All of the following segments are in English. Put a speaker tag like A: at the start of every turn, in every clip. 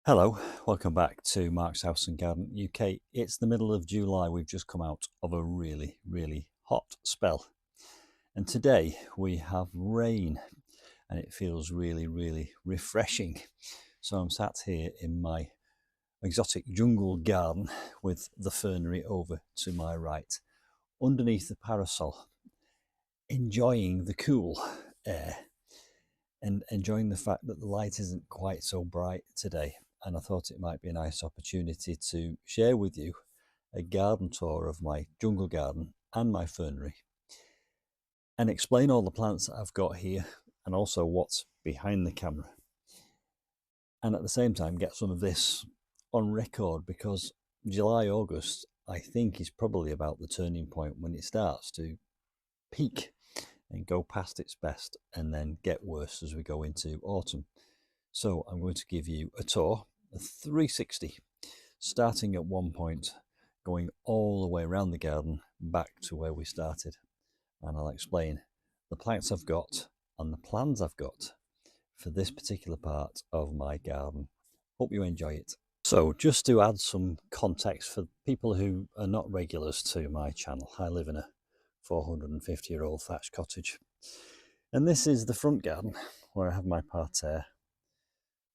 A: Hello, welcome back to Mark's House and Garden UK. It's the middle of July. We've just come out of a really hot spell. And today we have rain and it feels really refreshing. So I'm sat here in my exotic jungle garden with the fernery over to my right, underneath the parasol, enjoying the cool air and enjoying the fact that the light isn't quite so bright today. And I thought it might be a nice opportunity to share with you a garden tour of my jungle garden and my fernery and explain all the plants that I've got here and also what's behind the camera. And at the same time, get some of this on record because July, August, I think is probably about the turning point when it starts to peak and go past its best and then get worse as we go into autumn. So I'm going to give you a tour, a 360, starting at one point, going all the way around the garden back to where we started. And I'll explain the plants I've got and the plans I've got for this particular part of my garden. Hope you enjoy it. So just to add some context for people who are not regulars to my channel, I live in a 450-year-old thatched cottage. And this is the front garden where I have my parterre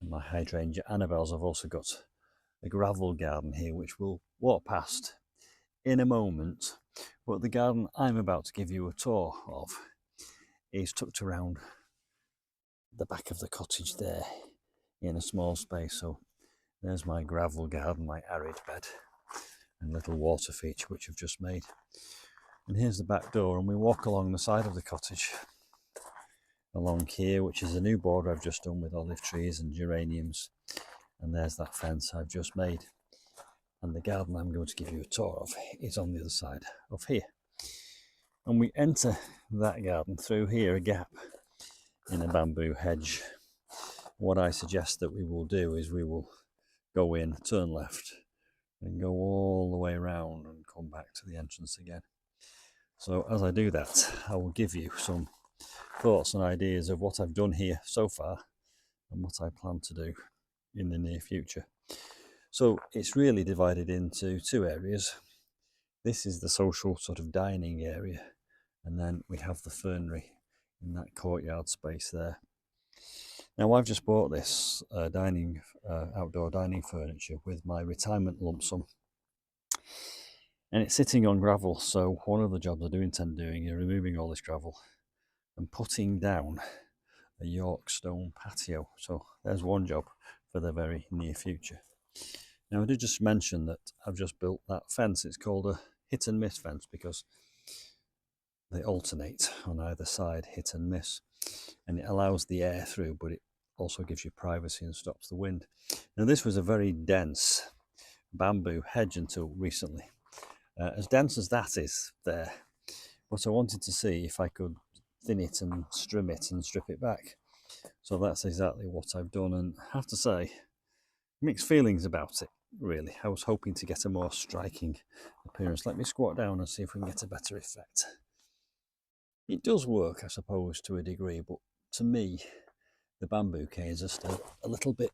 A: and my hydrangea Annabelles. I've also got a gravel garden here, which we'll walk past in a moment. But the garden I'm about to give you a tour of is tucked around the back of the cottage there in a small space. So there's my gravel garden, my arid bed and little water feature which I've just made. And here's the back door, and we walk along the side of the cottage along here, which is a new border I've just done with olive trees and geraniums. And there's that fence I've just made. And the garden I'm going to give you a tour of is on the other side of here. And we enter that garden through here, a gap in a bamboo hedge. What I suggest that we will do is we will go in, turn left, and go all the way around and come back to the entrance again. So as I do that, I will give you some thoughts and ideas of what I've done here so far and what I plan to do in the near future. So it's really divided into two areas. This is the social sort of dining area, and then we have the fernery in that courtyard space there. Now I've just bought this outdoor dining furniture with my retirement lump sum, and it's sitting on gravel. So one of the jobs I do intend doing is removing all this gravel and putting down a York stone patio. So there's one job for the very near future. Now I did just mention that I've just built that fence. It's called a hit and miss fence because they alternate on either side, hit and miss, and it allows the air through, but it also gives you privacy and stops the wind. Now this was a very dense bamboo hedge until recently, as dense as that is there, but I wanted to see if I could thin it and trim it and strip it back. So that's exactly what I've done, and I have to say, mixed feelings about it, really. I was hoping to get a more striking appearance. Let me squat down and see if we can get a better effect. It does work, I suppose, to a degree, but to me, the bamboo canes are still a little bit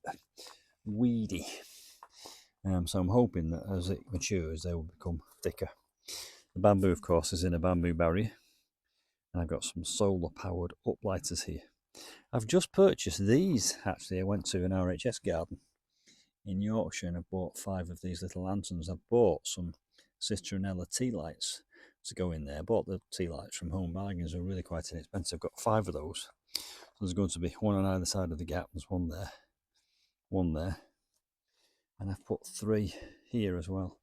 A: weedy. So I'm hoping that as it matures, they will become thicker. The bamboo, of course, is in a bamboo barrier, and I've got some solar-powered uplighters here. I've just purchased these, actually. I went to an RHS garden in Yorkshire and I bought 5 of these little lanterns. I bought some citronella tea lights to go in there. I bought the tea lights from Home Bargains. They're really quite inexpensive. I've got 5 of those. So there's going to be one on either side of the gap. There's one there, and I've put 3 here as well.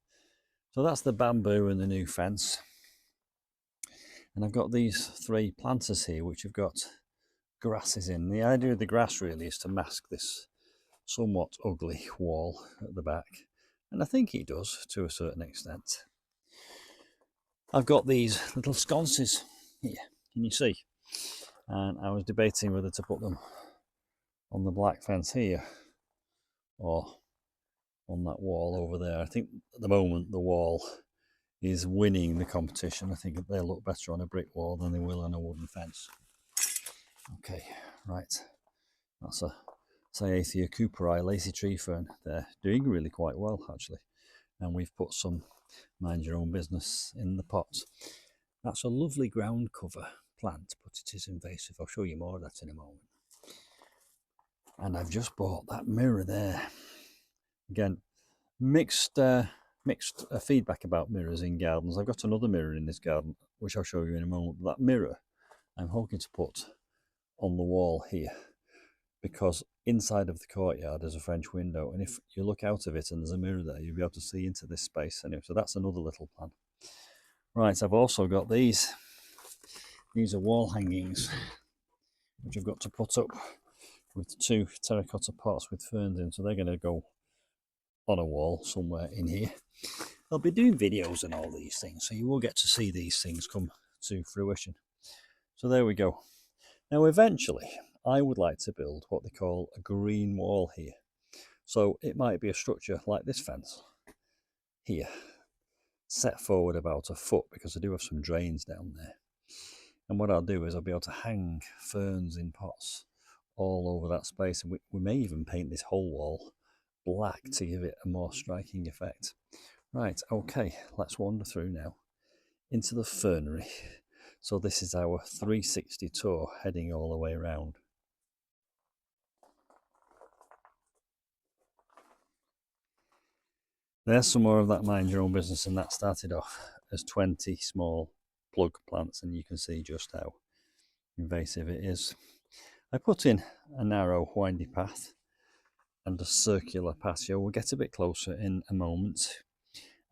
A: So that's the bamboo and the new fence. And I've got these 3 planters here which have got grasses in. The idea of the grass really is to mask this somewhat ugly wall at the back, and I think it does to a certain extent. I've got these little sconces here, can you see? And I was debating whether to put them on the black fence here or on that wall over there. I think at the moment the wall is winning the competition. I think they'll look better on a brick wall than they will on a wooden fence. Okay, right, that's a Cyathea cooperi, lacy tree fern. They're doing really quite well actually, and we've put some mind your own business in the pots. That's a lovely ground cover plant, but it is invasive. I'll show you more of that in a moment. And I've just bought that mirror there. Again, mixed feedback about mirrors in gardens. I've got another mirror in this garden, which I'll show you in a moment. But that mirror I'm hoping to put on the wall here, because inside of the courtyard is a French window, and if you look out of it and there's a mirror there, you'll be able to see into this space anyway. So that's another little plan. Right, I've also got these. These are wall hangings, which I've got to put up with 2 terracotta pots with ferns in. So they're going to go on a wall somewhere in here. I'll be doing videos and all these things, so you will get to see these things come to fruition. So there we go. Now eventually I would like to build what they call a green wall here. So it might be a structure like this fence here, set forward about a foot, because I do have some drains down there. And what I'll do is I'll be able to hang ferns in pots all over that space, and we may even paint this whole wall black to give it a more striking effect. Right, okay, let's wander through now into the fernery. So this is our 360 tour heading all the way around. There's some more of that mind your own business, and that started off as 20 small plug plants, and you can see just how invasive it is. I put in a narrow windy path and a circular patio. We'll get a bit closer in a moment.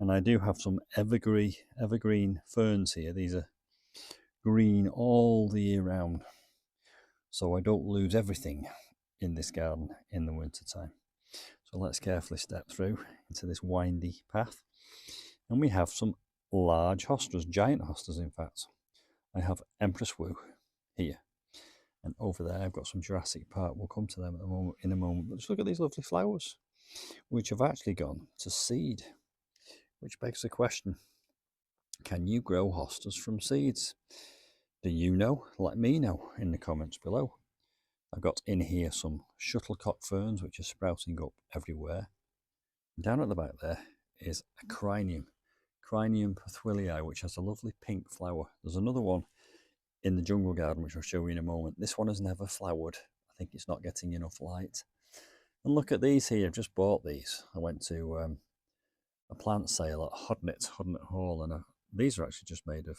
A: And I do have some evergreen ferns here. These are green all the year round, so I don't lose everything in this garden in the winter time. So let's carefully step through into this windy path. And we have some large hostas, giant hostas in fact. I have Empress Woo here. And over there I've got some Jurassic Park. We'll come to them in a moment. But just look at these lovely flowers, which have actually gone to seed. Which begs the question, can you grow hostas from seeds? Do you know? Let me know in the comments below. I've got in here some shuttlecock ferns, which are sprouting up everywhere. Down at the back there is a Crinium Pathwilii, which has a lovely pink flower. There's another one in the jungle garden, which I'll show you in a moment. This one has never flowered. I think it's not getting enough light. And look at these here. I've just bought these. I went to a plant sale at Hodnett Hall, and these are actually just made of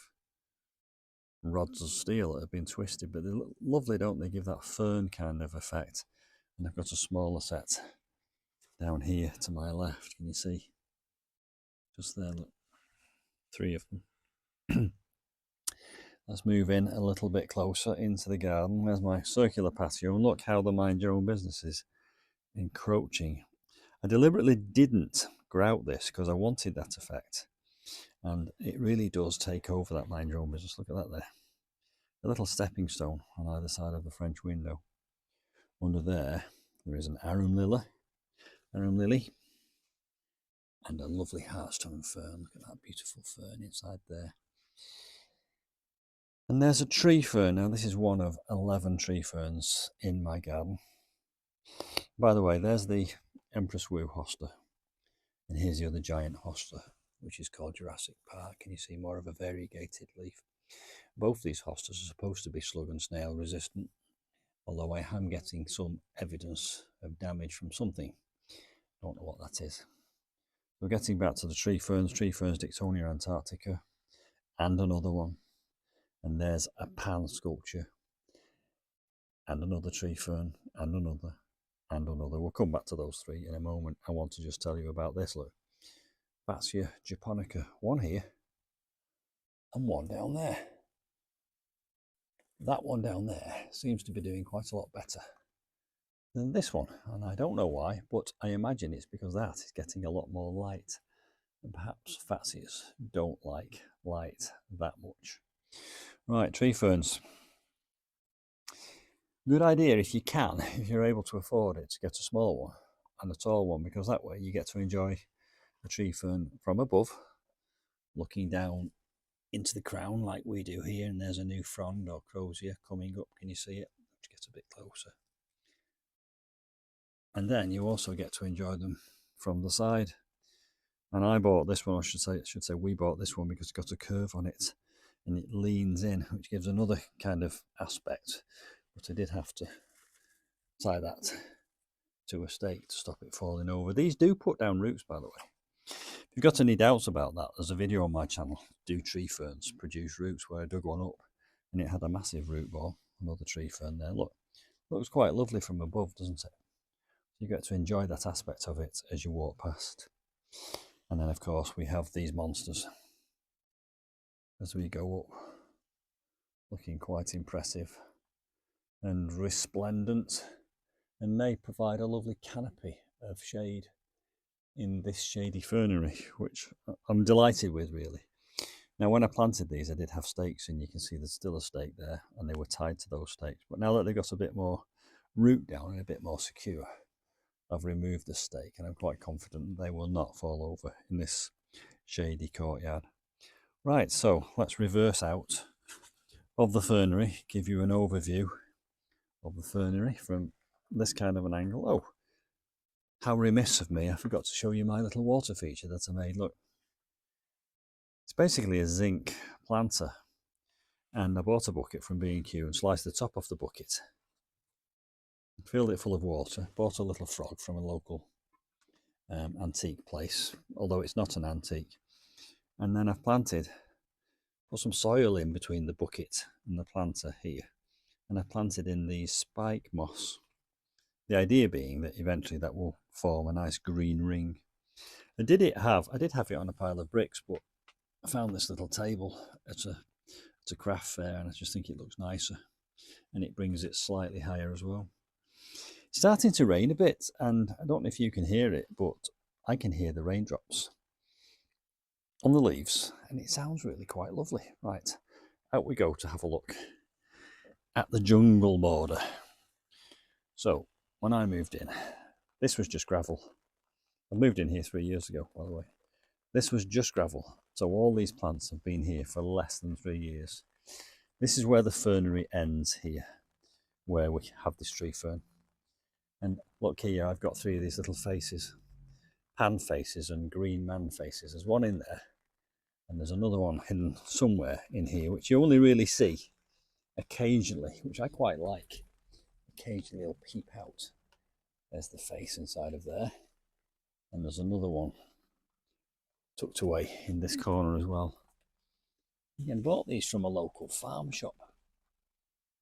A: rods of steel that have been twisted, but they look lovely, don't they? Give that fern kind of effect. And I've got a smaller set down here to my left. Can you see? Just there, look. 3 of them. Let's move in a little bit closer into the garden. There's my circular patio, and look how the mind your own business is encroaching. I deliberately didn't grout this because I wanted that effect, and it really does take over that mind your own business. Look at that there. A little stepping stone on either side of the French window. Under there is an arum lily, and a lovely heartstone fern. Look at that beautiful fern inside there. And there's a tree fern. Now this is one of 11 tree ferns in my garden. By the way, there's the Empress Woo hosta, and here's the other giant hosta, which is called Jurassic Park. And you see more of a variegated leaf. Both these hostas are supposed to be slug and snail resistant, although I am getting some evidence of damage from something. Don't know what that is. We're getting back to the tree ferns Dictonia antarctica, and another one. And there's a pan sculpture, and another tree fern, and another, and another. We'll come back to those 3 in a moment. I want to just tell you about this, look. Fatsia japonica, one here, and one down there. That one down there seems to be doing quite a lot better than this one, and I don't know why, but I imagine it's because that is getting a lot more light, and perhaps Fatsias don't like light that much. Right, tree ferns. Good idea if you can, if you're able to afford it, to get a small one and a tall one, because that way you get to enjoy the tree fern from above, looking down into the crown like we do here. And there's a new frond or crozier coming up. Can you see it? Let's get a bit closer. and then you also get to enjoy them from the side. And I bought this one, I should say we bought this one because it's got a curve on it and it leans in, which gives another kind of aspect. But I did have to tie that to a stake to stop it falling over. These do put down roots, by the way. If you've got any doubts about that, there's a video on my channel, Do Tree Ferns Produce Roots, where I dug one up and it had a massive root ball, another tree fern there. Look, looks quite lovely from above, doesn't it? You get to enjoy that aspect of it as you walk past. And then, of course, we have these monsters as we go up, looking quite impressive and resplendent, and may provide a lovely canopy of shade in this shady fernery, which I'm delighted with, really. Now, when I planted these, I did have stakes, and you can see there's still a stake there, and they were tied to those stakes. But now that they've got a bit more root down and a bit more secure, I've removed the stake, and I'm quite confident they will not fall over in this shady courtyard. Right, so let's reverse out of the fernery, give you an overview of the fernery from this kind of an angle. Oh, how remiss of me, I forgot to show you my little water feature that I made. Look, it's basically a zinc planter, and I bought a bucket from B&Q and sliced the top off the bucket, filled it full of water, bought a little frog from a local antique place, although it's not an antique, and then I've planted, put some soil in between the bucket and the planter here, and I planted in the spike moss. The idea being that eventually that will form a nice green ring. I did have it on a pile of bricks, but I found this little table at a craft fair, and I just think it looks nicer, and it brings it slightly higher as well. It's starting to rain a bit, and I don't know if you can hear it, but I can hear the raindrops on the leaves, and it sounds really quite lovely. Right, out we go to have a look at the jungle border. So when I moved in, this was just gravel. I moved in here 3 years ago, by the way. This was just gravel, so all these plants have been here for less than 3 years. This is where the fernery ends here, where we have this tree fern. And look here, I've got 3 of these little faces, pan faces and green man faces. There's one in there, and there's another one hidden somewhere in here, which you only really see occasionally, which I quite like. Occasionally it'll peep out. There's the face inside of there, and there's another one tucked away in this corner as well. Again, bought these from a local farm shop.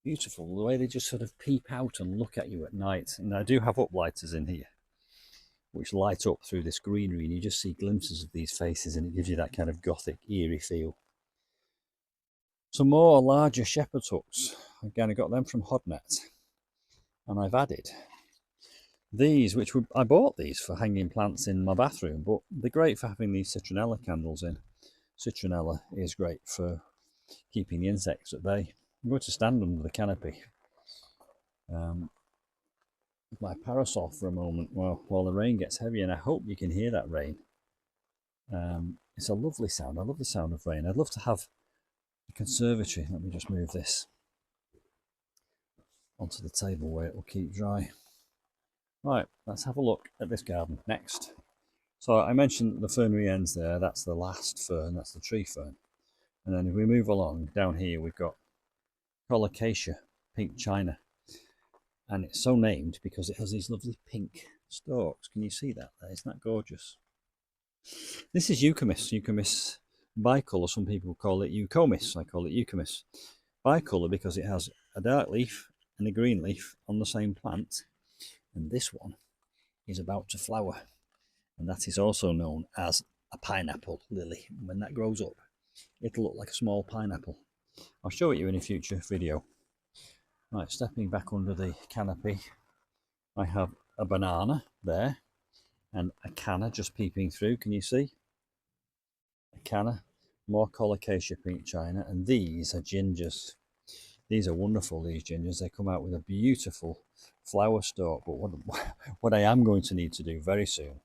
A: Beautiful, the way they just sort of peep out and look at you at night. And I do have uplighters in here, which light up through this greenery, and you just see glimpses of these faces, and it gives you that kind of gothic, eerie feel. Some more larger shepherd's hooks. Again, I got them from Hodnet, and I've added these, which I bought these for hanging plants in my bathroom, but they're great for having these citronella candles in. Citronella is great for keeping the insects at bay. I'm going to stand under the canopy with my parasol for a moment while the rain gets heavy, and I hope you can hear that rain. It's a lovely sound. I love the sound of rain. I'd love to have a conservatory. Let me just move this onto the table where it will keep dry. Right, let's have a look at this garden next. So I mentioned the fernery ends there. That's the last fern, that's the tree fern. And then if we move along, down here we've got colocasia, pink china. And it's so named because it has these lovely pink stalks. Can you see that there? Isn't that gorgeous? This is Eucomis bicolor. Some people call it Eucomis. I call it Eucomis bicolor because it has a dark leaf and a green leaf on the same plant. And this one is about to flower. And that is also known as a pineapple lily. When that grows up, it'll look like a small pineapple. I'll show it you in a future video. Right, stepping back under the canopy, I have a banana there and a canna just peeping through. Can you see? A canna, more colocasia pink china, and these are gingers. These are wonderful, these gingers. They come out with a beautiful flower stalk, but what I am going to need to do very soon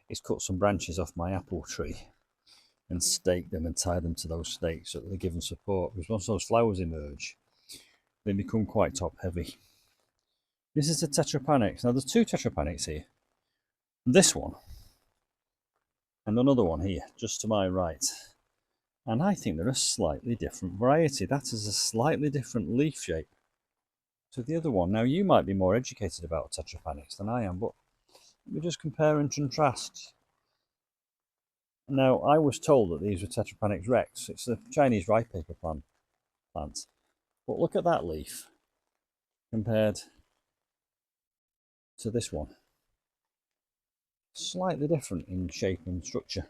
A: is cut some branches off my apple tree and stake them and tie them to those stakes so that they give them support, because once those flowers emerge, they become quite top heavy. This is a tetrapanax. Now there's two tetrapanax here. This one and another one here, just to my right. And I think they're a slightly different variety. That is a slightly different leaf shape to the other one. Now you might be more educated about tetrapanax than I am, but let me just compare and contrast. Now I was told that these were tetrapanax rex. It's a Chinese rye paper plant. But look at that leaf compared to this one. Slightly different in shape and structure.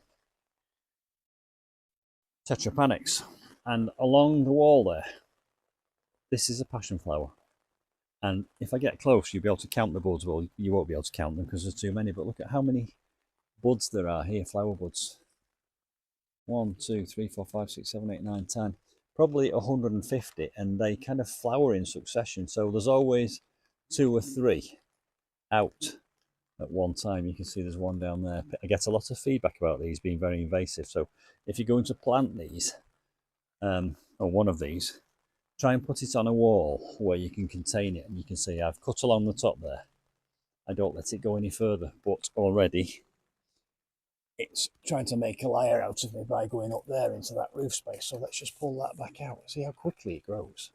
A: Tetrapanax. And along the wall there, this is a passion flower. And if I get close, you'll be able to count the buds. Well, you won't be able to count them because there's too many, but look at how many buds there are here, flower buds. 1, 2, 3, 4, 5, 6, 7, 8, 9, 10. Probably 150, and they kind of flower in succession. So there's always 2 or 3 out at one time. You can see there's one down there. I get a lot of feedback about these being very invasive. So if you're going to plant these, or one of these, try and put it on a wall where you can contain it. And you can see I've cut along the top there. I don't let it go any further, but already it's trying to make a liar out of me by going up there into that roof space. So let's just pull that back out. See how quickly it grows.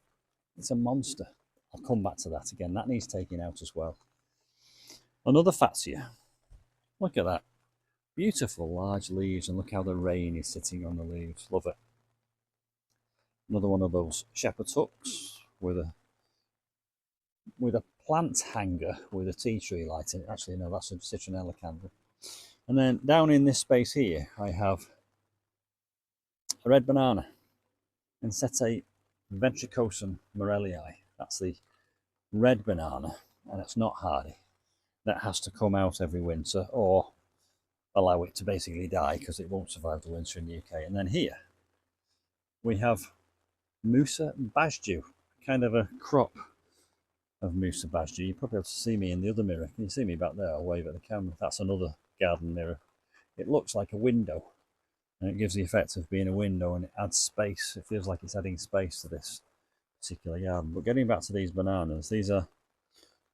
A: It's a monster. I'll come back to that again. That needs taking out as well. Another Fatsia. Look at that. Beautiful large leaves, and look how the rain is sitting on the leaves. Love it. Another one of those shepherd's hooks with a plant hanger with a tea tree light in it. Actually, no, that's a citronella candle. And then down in this space here, I have a red banana, Ensete ventricosum morellii. That's the red banana, and it's not hardy. That has to come out every winter or allow it to basically die because it won't survive the winter in the UK. And then here we have Musa Bajdu, kind of a crop of Musa Bajdu. You're probably able to see me in the other mirror. Can you see me back there? I'll wave at the camera. That's another garden mirror. It looks like a window, and it gives the effect of being a window, and it adds space. It feels like it's adding space to this particular garden. But getting back to these bananas, these are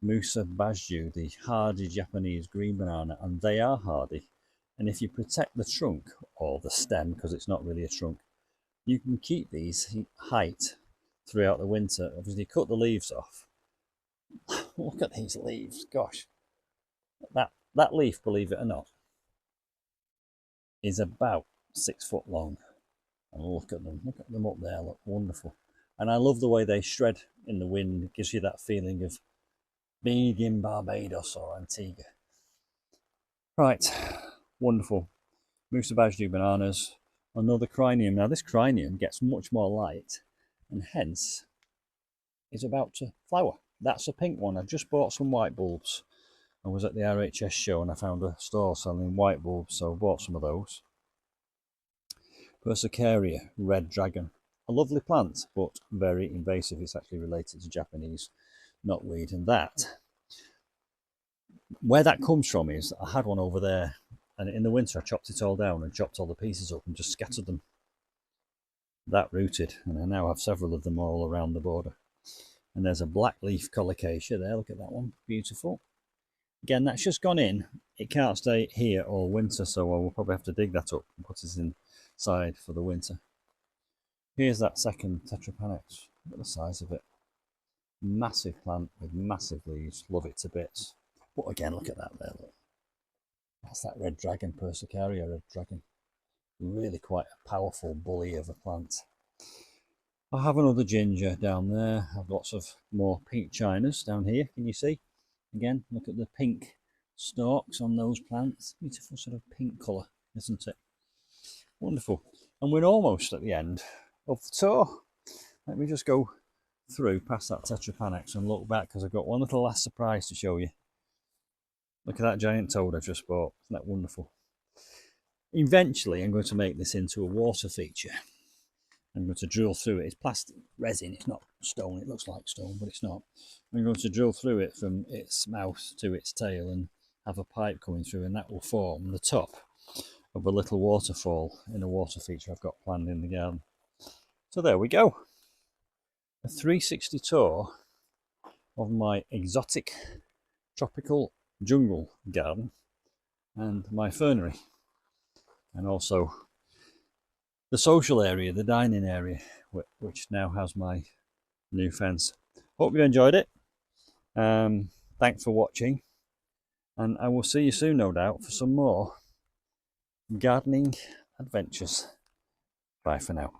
A: Musa Bajdu, the hardy Japanese green banana, and they are hardy. And if you protect the trunk, or the stem, because it's not really a trunk, you can keep these height throughout the winter. Obviously, cut the leaves off. Look at these leaves, gosh. That leaf, believe it or not, is about 6 foot long. And look at them up there, look wonderful. And I love the way they shred in the wind. It gives you that feeling of being in Barbados or Antigua. Right, wonderful. Musa Bajdu bananas. Another crinium. Now this crinium gets much more light and hence is about to flower. That's a pink one. I've just bought some white bulbs. I was at the RHS show and I found a store selling white bulbs, so I bought some of those. Persicaria, red dragon. A lovely plant, but very invasive. It's actually related to Japanese knotweed. And that, where that comes from is, I had one over there, and in the winter I chopped it all down and chopped all the pieces up and just scattered them. That rooted, and I now have several of them all around the border. And there's a black leaf colocasia there, look at that one, beautiful. Again, that's just gone in. It can't stay here all winter, so I will probably have to dig that up and put it inside for the winter. Here's that second tetrapanax. Look at the size of it. Massive plant with massive leaves. Love it to bits. But again, look at that there. Look. That's that red dragon, Persicaria red dragon. Really quite a powerful bully of a plant. I have another ginger down there. I've lots of more pink chinas down here. Can you see? Again, look at the pink stalks on those plants. Beautiful sort of pink colour, isn't it? Wonderful. And we're almost at the end of the tour. Let me just go through past that tetrapanax and look back, because I've got one little last surprise to show you. Look at that giant toad I just bought. Isn't that wonderful? Eventually, I'm going to make this into a water feature. I'm going to drill through it. It's plastic resin, it's not stone. It looks like stone, but it's not. I'm going to drill through it from its mouth to its tail and have a pipe coming through, and that will form the top of a little waterfall in a water feature I've got planned in the garden. So there we go. A 360 tour of my exotic tropical jungle garden and my fernery, and also the social area, the dining area, which now has my new fence. Hope you enjoyed it. Thanks for watching, and I will see you soon, no doubt, for some more gardening adventures. Bye for now.